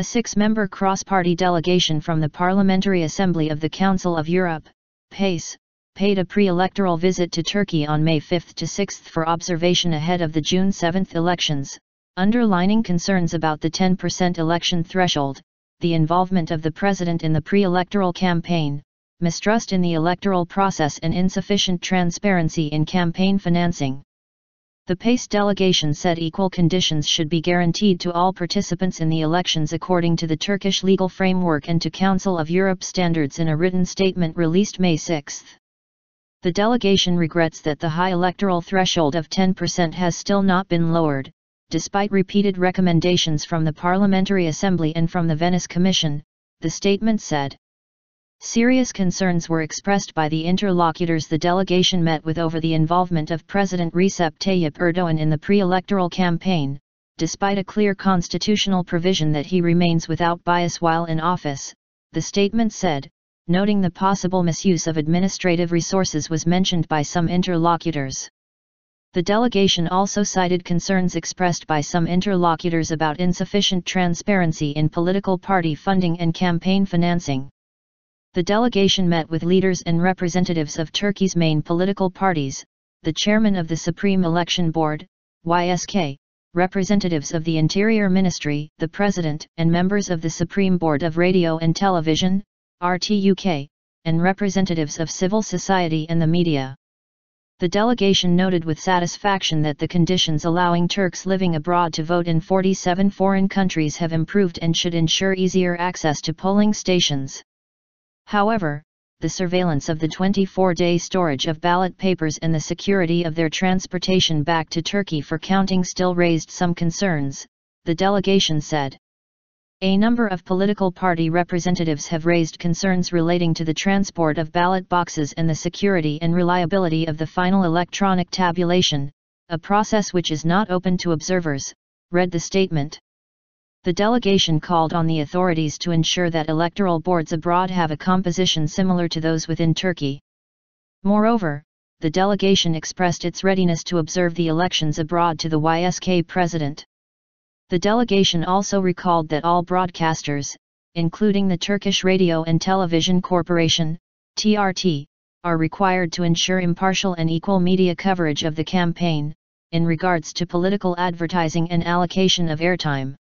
A 6-member cross-party delegation from the Parliamentary Assembly of the Council of Europe, PACE, paid a pre-electoral visit to Turkey on May 5 to 6 for observation ahead of the June 7 elections, underlining concerns about the 10% election threshold, the involvement of the president in the pre-electoral campaign, mistrust in the electoral process and insufficient transparency in campaign financing. The PACE delegation said equal conditions should be guaranteed to all participants in the elections according to the Turkish legal framework and to Council of Europe standards in a written statement released May 6. The delegation regrets that the high electoral threshold of 10% has still not been lowered, despite repeated recommendations from the Parliamentary Assembly and from the Venice Commission, the statement said. Serious concerns were expressed by the interlocutors the delegation met with over the involvement of President Recep Tayyip Erdogan in the pre-electoral campaign, despite a clear constitutional provision that he remains without bias while in office, the statement said, noting the possible misuse of administrative resources was mentioned by some interlocutors. The delegation also cited concerns expressed by some interlocutors about insufficient transparency in political party funding and campaign financing. The delegation met with leaders and representatives of Turkey's main political parties, the chairman of the Supreme Election Board, YSK, representatives of the Interior Ministry, the president, and members of the Supreme Board of Radio and Television, RTUK, and representatives of civil society and the media. The delegation noted with satisfaction that the conditions allowing Turks living abroad to vote in 47 foreign countries have improved and should ensure easier access to polling stations. However, the surveillance of the 24-day storage of ballot papers and the security of their transportation back to Turkey for counting still raised some concerns, the delegation said. A number of political party representatives have raised concerns relating to the transport of ballot boxes and the security and reliability of the final electronic tabulation, a process which is not open to observers, read the statement. The delegation called on the authorities to ensure that electoral boards abroad have a composition similar to those within Turkey. Moreover, the delegation expressed its readiness to observe the elections abroad to the YSK president. The delegation also recalled that all broadcasters, including the Turkish Radio and Television Corporation, TRT, are required to ensure impartial and equal media coverage of the campaign, in regards to political advertising and allocation of airtime.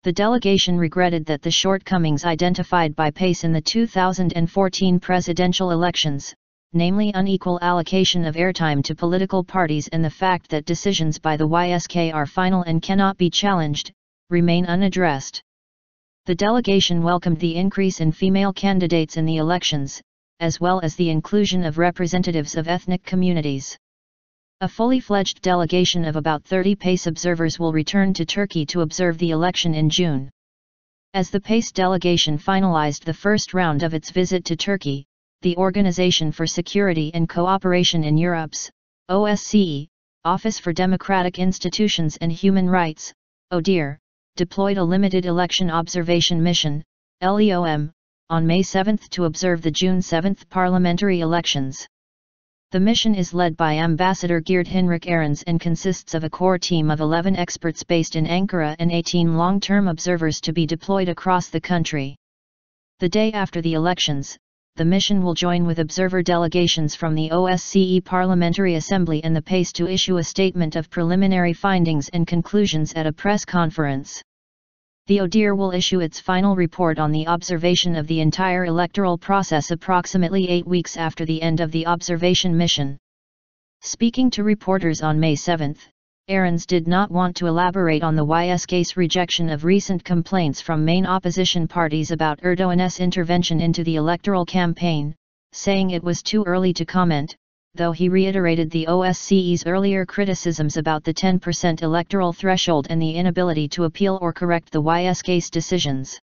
The delegation regretted that the shortcomings identified by PACE in the 2014 presidential elections, namely unequal allocation of airtime to political parties and the fact that decisions by the YSK are final and cannot be challenged, remain unaddressed. The delegation welcomed the increase in female candidates in the elections, as well as the inclusion of representatives of ethnic communities. A fully fledged delegation of about 30 PACE observers will return to Turkey to observe the election in June. As the PACE delegation finalized the first round of its visit to Turkey, the Organization for Security and Cooperation in Europe's, OSCE, Office for Democratic Institutions and Human Rights, ODIHR, deployed a limited election observation mission, LEOM, on May 7 to observe the June 7 parliamentary elections. The mission is led by Ambassador Geert Hinrich Arends and consists of a core team of 11 experts based in Ankara and 18 long-term observers to be deployed across the country. The day after the elections, the mission will join with observer delegations from the OSCE Parliamentary Assembly and the PACE to issue a statement of preliminary findings and conclusions at a press conference. The ODIHR will issue its final report on the observation of the entire electoral process approximately 8 weeks after the end of the observation mission. Speaking to reporters on May 7, Arends did not want to elaborate on the YSK's rejection of recent complaints from main opposition parties about Erdogan's intervention into the electoral campaign, saying it was too early to comment, though he reiterated the OSCE's earlier criticisms about the 10% electoral threshold and the inability to appeal or correct the YSK's decisions.